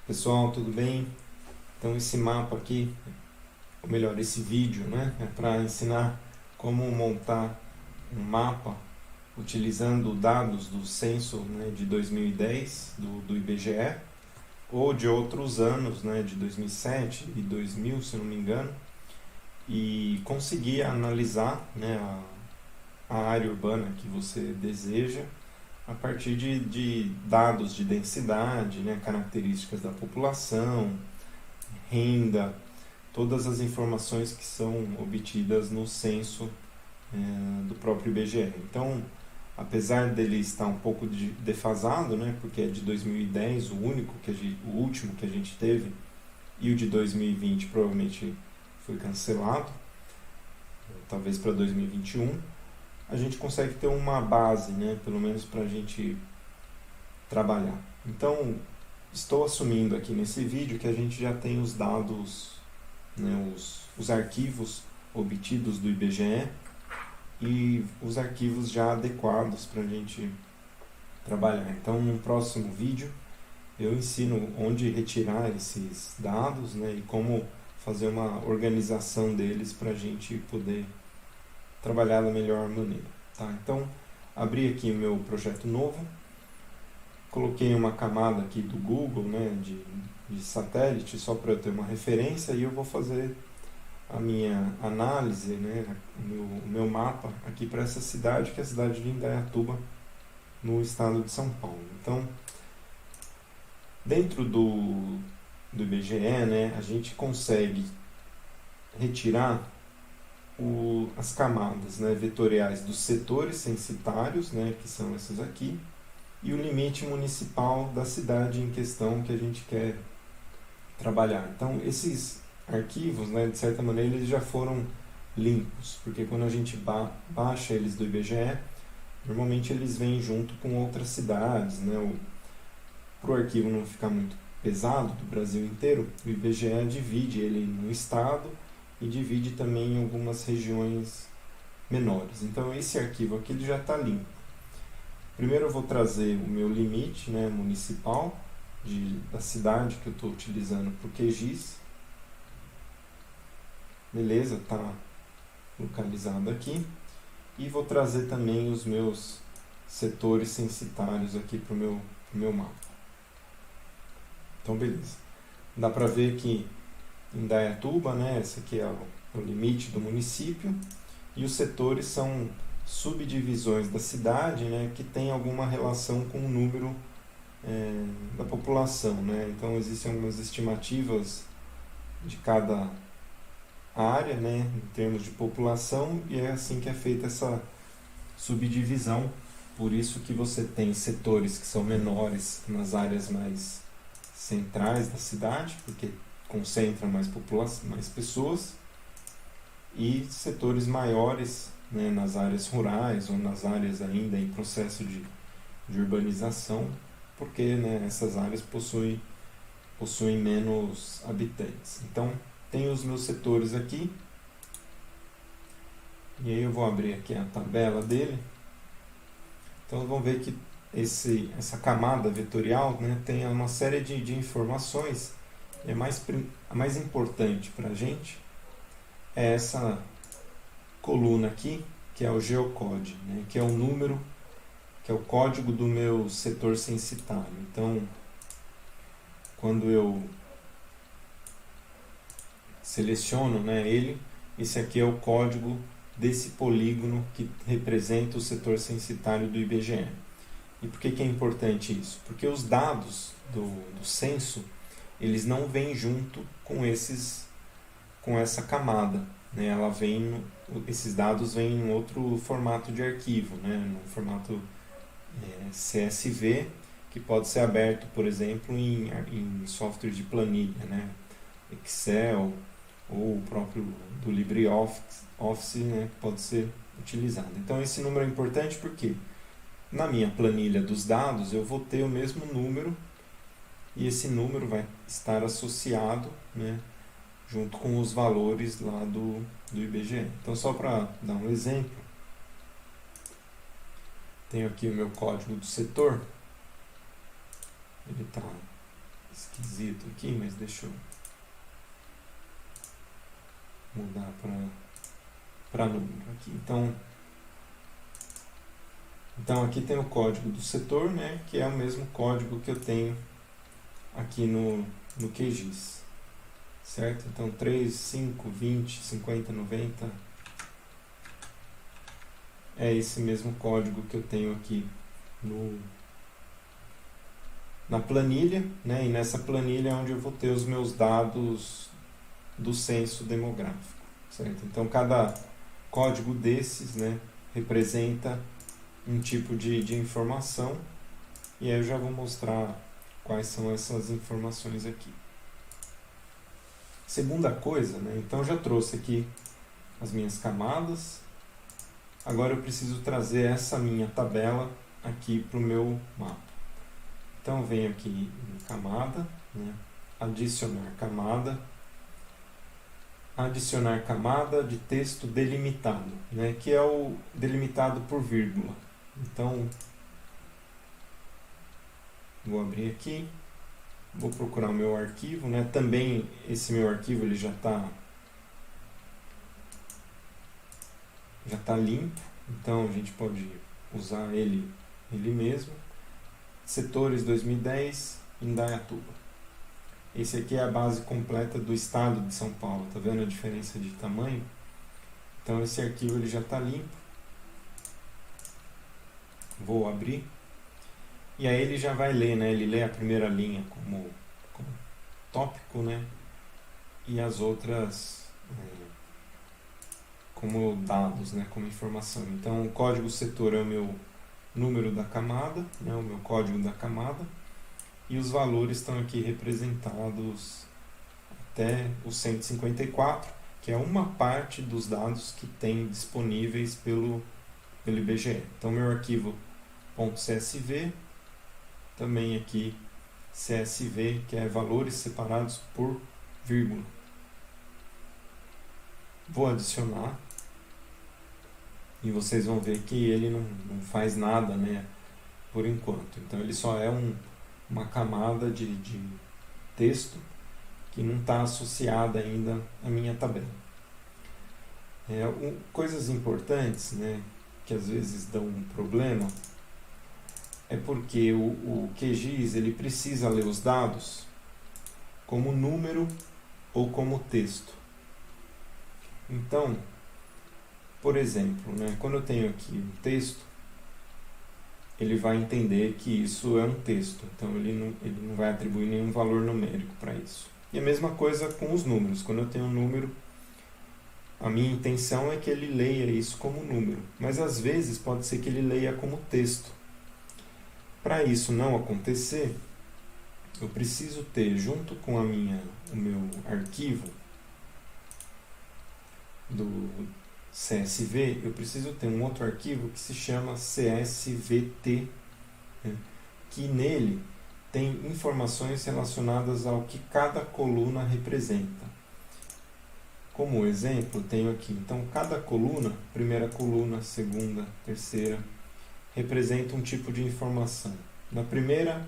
Pessoal, tudo bem? Então esse mapa aqui, ou melhor, esse vídeo, né, é para ensinar como montar um mapa utilizando dados do censo, né, de 2010 do IBGE ou de outros anos, né, de 2007 e 2000, se eu não me engano, e conseguir analisar, né, a área urbana que você deseja a partir de dados de densidade, né, características da população, renda, todas as informações que são obtidas no censo do próprio IBGE. Então, apesar dele estar um pouco defasado, né, porque é de 2010 o último que a gente teve, e o de 2020 provavelmente foi cancelado, talvez para 2021, a gente consegue ter uma base, né, pelo menos para a gente trabalhar. Então, estou assumindo aqui nesse vídeo que a gente já tem os dados, né, os arquivos obtidos do IBGE e os arquivos já adequados para a gente trabalhar. Então, no próximo vídeo, eu ensino onde retirar esses dados, né, e como fazer uma organização deles para a gente poder trabalhar da melhor maneira. Tá? Então, abri aqui meu projeto novo, coloquei uma camada aqui do Google, né, de satélite, só para eu ter uma referência, e eu vou fazer a minha análise, né, o meu mapa aqui para essa cidade, que é a cidade de Indaiatuba, no estado de São Paulo. Então, dentro do IBGE, né, a gente consegue retirar as camadas, né, vetoriais dos setores censitários, né, que são esses aqui, e o limite municipal da cidade em questão que a gente quer trabalhar. Então, esses arquivos, né, de certa maneira, eles já foram limpos, porque quando a gente baixa eles do IBGE, normalmente eles vêm junto com outras cidades, né? Para o arquivo não ficar muito pesado do Brasil inteiro, o IBGE divide ele no estado e divide também em algumas regiões menores. Então, esse arquivo aqui ele já está limpo. Primeiro eu vou trazer o meu limite, né, municipal da cidade que eu estou utilizando para o QGIS. Beleza, está localizado aqui. E vou trazer também os meus setores censitários aqui para o meu mapa. Então, beleza. Dá para ver que em Indaiatuba, né, esse aqui é o limite do município, e os setores são subdivisões da cidade, né, que tem alguma relação com o número da população, né? Então existem algumas estimativas de cada área, né, em termos de população, e é assim que é feita essa subdivisão. Por isso que você tem setores que são menores nas áreas mais centrais da cidade, porque concentra mais população, mais pessoas, e setores maiores, né, nas áreas rurais ou nas áreas ainda em processo de urbanização, porque, né, essas áreas possuem menos habitantes. Então, tem os meus setores aqui, e aí eu vou abrir aqui a tabela dele. Então, vamos ver que essa camada vetorial, né, tem uma série de informações, e a mais importante para a gente é essa coluna aqui, que é o geocode, né, que é o número, que é o código do meu setor censitário. Então, quando eu seleciono, né, ele, esse aqui é o código desse polígono que representa o setor censitário do IBGE. E por que é importante isso? Porque os dados do censo, eles não vêm junto com essa camada, né? Esses dados vêm em outro formato de arquivo, né? No formato CSV, que pode ser aberto, por exemplo, em software de planilha, né? Excel ou o próprio do LibreOffice, né? Que pode ser utilizado. Então esse número é importante porque na minha planilha dos dados eu vou ter o mesmo número, e esse número vai estar associado, né, junto com os valores lá do IBGE. Então, só para dar um exemplo, tenho aqui o meu código do setor, ele está esquisito aqui, mas deixa eu mudar para número aqui. Então aqui tem o código do setor, né, que é o mesmo código que eu tenho aqui no QGIS, certo? Então 3, 5, 20, 50, 90 é esse mesmo código que eu tenho aqui na planilha, né? E nessa planilha é onde eu vou ter os meus dados do censo demográfico, certo? Então cada código desses, né, representa um tipo de informação, e aí eu já vou mostrar quais são essas informações aqui. Segunda coisa, né, então eu já trouxe aqui as minhas camadas, agora eu preciso trazer essa minha tabela aqui para o meu mapa. Então eu venho aqui em camada, né, adicionar camada de texto delimitado, né, que é o delimitado por vírgula. Então, vou abrir aqui, vou procurar o meu arquivo, né, também esse meu arquivo ele já está limpo, então a gente pode usar ele mesmo. Setores 2010, Indaiatuba. Esse aqui é a base completa do estado de São Paulo, tá vendo a diferença de tamanho? Então esse arquivo ele já está limpo. Vou abrir. E aí ele já vai ler, né? Ele lê a primeira linha como tópico, né? E as outras como dados, né? Como informação. Então o código setor é o meu número da camada, né? O meu código da camada. E os valores estão aqui representados até o 154, que é uma parte dos dados que tem disponíveis pelo IBGE. Então meu arquivo .csv, também aqui CSV, que é valores separados por vírgula. Vou adicionar e vocês vão ver que ele não faz nada, né, por enquanto. Então ele só é uma camada de texto que não está associada ainda à minha tabela. Coisas importantes, né, que às vezes dão um problema, é porque o QGIS ele precisa ler os dados como número ou como texto. Então, por exemplo, né, quando eu tenho aqui um texto, ele vai entender que isso é um texto, então ele não vai atribuir nenhum valor numérico para isso. E a mesma coisa com os números. Quando eu tenho um número, a minha intenção é que ele leia isso como número, mas às vezes pode ser que ele leia como texto. Para isso não acontecer, eu preciso ter, junto com o meu arquivo do CSV, eu preciso ter um outro arquivo que se chama CSVT, né, que nele tem informações relacionadas ao que cada coluna representa. Como exemplo, tenho aqui, então cada coluna, primeira coluna, segunda, terceira, representa um tipo de informação. Na primeira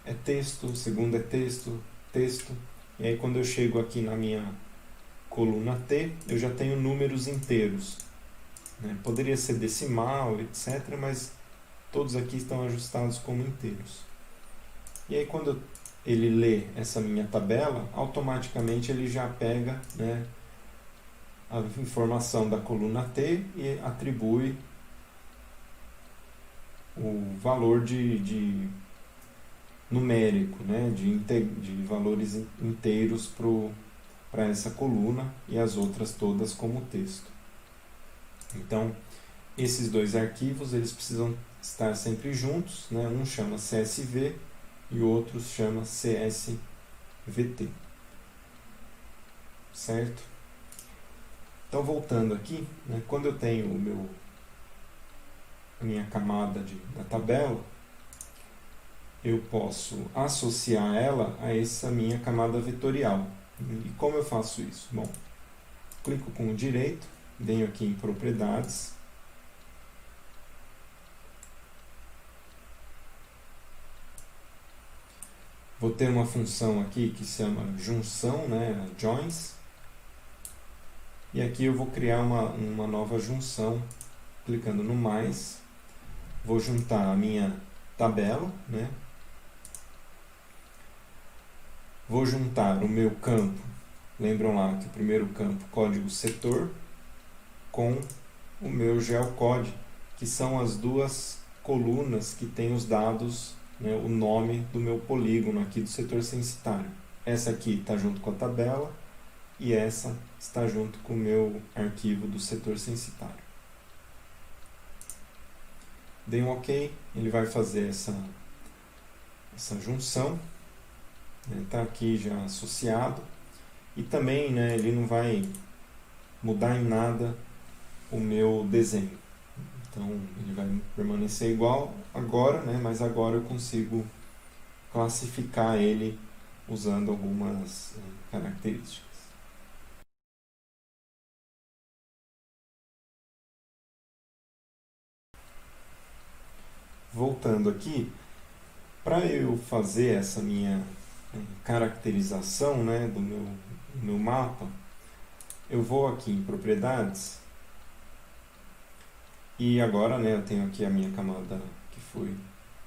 é texto, segunda é texto, e aí quando eu chego aqui na minha coluna T, eu já tenho números inteiros, né? Poderia ser decimal, etc., mas todos aqui estão ajustados como inteiros. E aí quando ele lê essa minha tabela, automaticamente ele já pega, né, a informação da coluna T e atribui o valor de numérico, né, de valores inteiros para essa coluna e as outras todas como texto. Então, esses dois arquivos eles precisam estar sempre juntos, né? Um chama CSV e o outro chama CSVT. Certo? Então, voltando aqui, né, quando eu tenho a minha camada da tabela, eu posso associar ela a essa minha camada vetorial. E como eu faço isso? Bom, clico com o direito, venho aqui em propriedades, Vou ter uma função aqui que se chama junção, né, joins, e aqui eu vou criar uma nova junção, clicando no mais, vou juntar a minha tabela, né, vou juntar o meu campo, lembram lá que o primeiro campo, código setor, com o meu geocode, que são as duas colunas que tem os dados, né, o nome do meu polígono aqui do setor censitário. Essa aqui está junto com a tabela e essa está junto com o meu arquivo do setor censitário. Dei um OK, ele vai fazer essa junção, está aqui já associado, e também, né, ele não vai mudar em nada o meu desenho. Então ele vai permanecer igual agora, né, mas agora eu consigo classificar ele usando algumas características. Voltando aqui, para eu fazer essa minha caracterização, né, do meu mapa, eu vou aqui em propriedades e agora, né, eu tenho aqui a minha camada que foi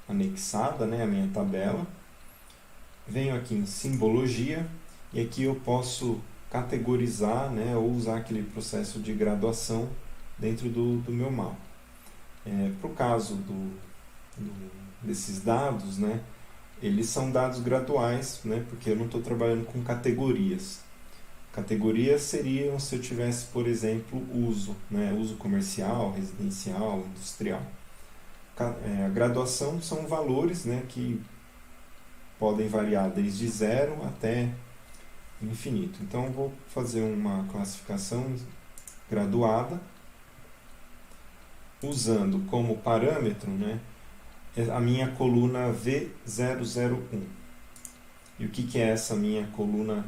anexada, né, a minha tabela. Venho aqui em simbologia e aqui eu posso categorizar, né, ou usar aquele processo de graduação dentro do meu mapa. Para o caso desses dados, né, eles são dados graduais, né, porque eu não estou trabalhando com categorias. Categorias seriam se eu tivesse, por exemplo, uso, né, uso comercial, residencial, industrial. A graduação são valores, né, que podem variar desde 0 até infinito. Então eu vou fazer uma classificação graduada usando como parâmetro, né, a minha coluna V001. E o que é essa minha coluna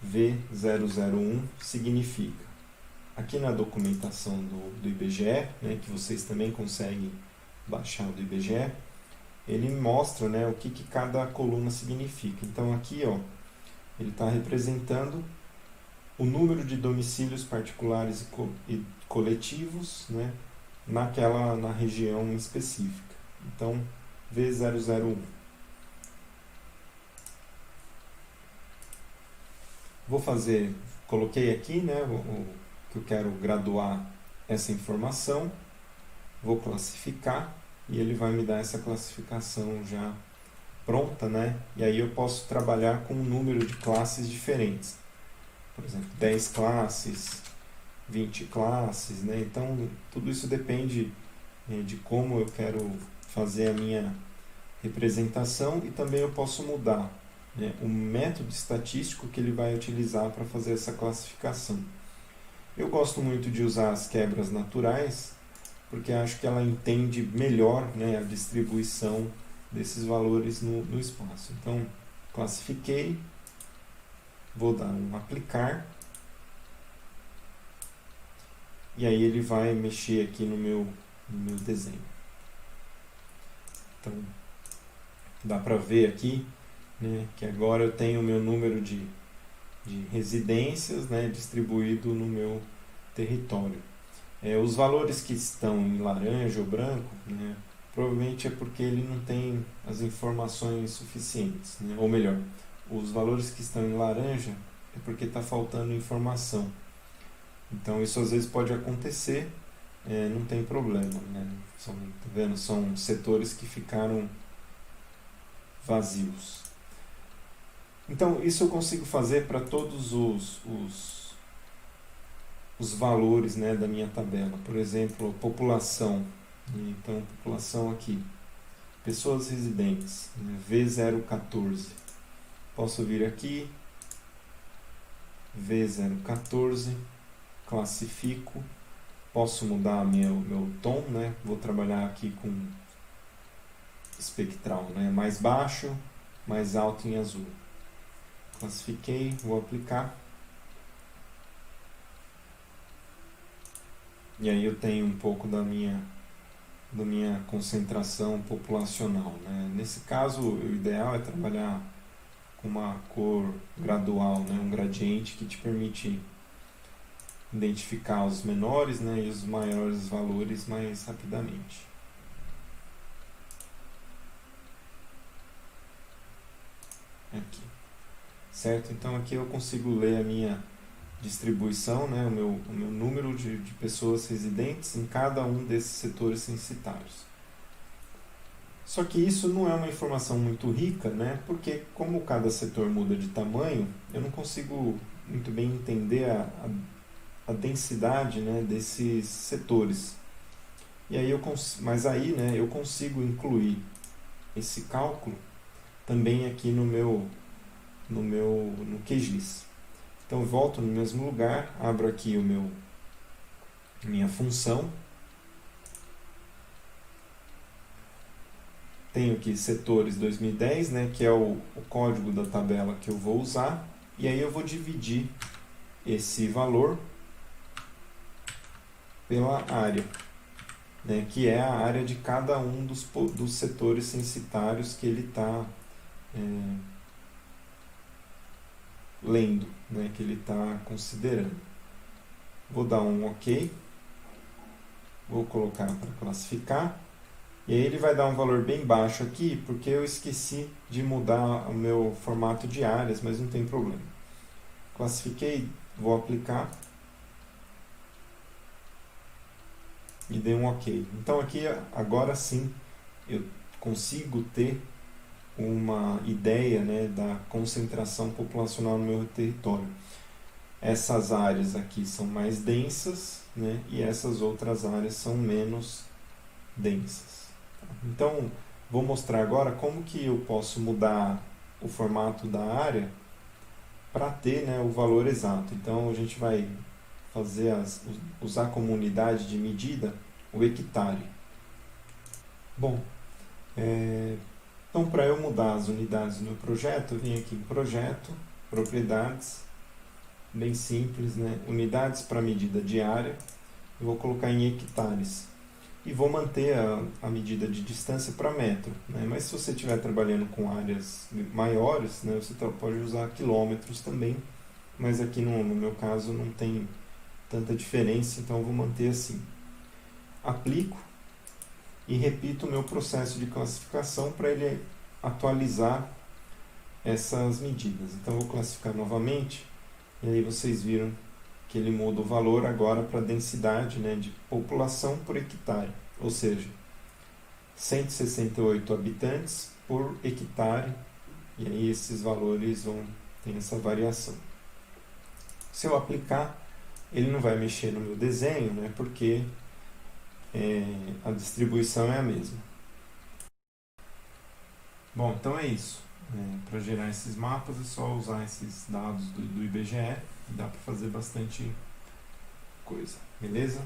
V001 significa? Aqui na documentação do IBGE, né, que vocês também conseguem baixar do IBGE, ele mostra, né, o que cada coluna significa. Então aqui, ó, ele está representando o número de domicílios particulares e coletivos, né, na região específica. Então, V001. Coloquei aqui, né, o que eu quero graduar essa informação, vou classificar e ele vai me dar essa classificação já pronta, né? E aí eu posso trabalhar com um número de classes diferentes. Por exemplo, 10 classes, 20 classes, né? Então, tudo isso depende de como eu quero fazer a minha representação e também eu posso mudar, né, o método estatístico que ele vai utilizar para fazer essa classificação. Eu gosto muito de usar as quebras naturais, porque acho que ela entende melhor, né, a distribuição desses valores no espaço. Então, classifiquei, vou dar um aplicar, e aí ele vai mexer aqui no meu desenho. Então, dá para ver aqui, né, que agora eu tenho o meu número de residências, né, distribuído no meu território. Os valores que estão em laranja ou branco, né, provavelmente é porque ele não tem as informações suficientes, né? Ou melhor, os valores que estão em laranja é porque está faltando informação. Então isso às vezes pode acontecer, não tem problema, né? Tá vendo? São setores que ficaram vazios. Então isso eu consigo fazer para todos os valores, né, da minha tabela. Por exemplo, população. Então, população aqui. Pessoas residentes, né, V014. Posso vir aqui, V014, classifico. Posso mudar meu tom, né? Vou trabalhar aqui com espectral, né? Mais baixo, mais alto em azul. Classifiquei, vou aplicar. E aí eu tenho um pouco da minha da minha concentração populacional, né? Nesse caso, o ideal é trabalhar com uma cor gradual, né? Um gradiente que te permite identificar os menores, né? E os maiores valores mais rapidamente. Aqui, certo? Então aqui eu consigo ler a minha distribuição, né? O meu número de pessoas residentes em cada um desses setores censitários. Só que isso não é uma informação muito rica, né? Porque como cada setor muda de tamanho, eu não consigo muito bem entender a densidade, né, desses setores. E aí mas aí, né, eu consigo incluir esse cálculo também aqui no QGIS. Então eu volto no mesmo lugar, abro aqui minha função. Tenho aqui setores 2010, né, que é o código da tabela que eu vou usar. E aí eu vou dividir esse valor pela área, né, que é a área de cada um dos setores censitários que ele está lendo, né, que ele está considerando. Vou dar um OK, vou colocar para classificar, e aí ele vai dar um valor bem baixo aqui, porque eu esqueci de mudar o meu formato de áreas, mas não tem problema. Classifiquei, vou aplicar, e dei um OK. Então aqui, agora sim, eu consigo ter uma ideia, né, da concentração populacional no meu território. Essas áreas aqui são mais densas, né, e essas outras áreas são menos densas. Então, vou mostrar agora como que eu posso mudar o formato da área para ter, né, o valor exato. Então, a gente vai usar como unidade de medida o hectare. Bom, então, para eu mudar as unidades do meu projeto, eu vim aqui em Projeto, Propriedades, bem simples, né? Unidades para medida de área, eu vou colocar em hectares. E vou manter a medida de distância para metro, né? Mas se você estiver trabalhando com áreas maiores, né, você pode usar quilômetros também, mas aqui no meu caso não tem tanta diferença, então eu vou manter assim. Aplico e repito o meu processo de classificação para ele atualizar essas medidas. Então eu vou classificar novamente, e aí vocês viram que ele muda o valor agora para a densidade, né, de população por hectare, ou seja, 168 habitantes por hectare, e aí esses valores ter essa variação. Se eu aplicar, ele não vai mexer no meu desenho, né, porque a distribuição é a mesma. Bom, então é isso. Para gerar esses mapas é só usar esses dados do IBGE e dá para fazer bastante coisa, beleza?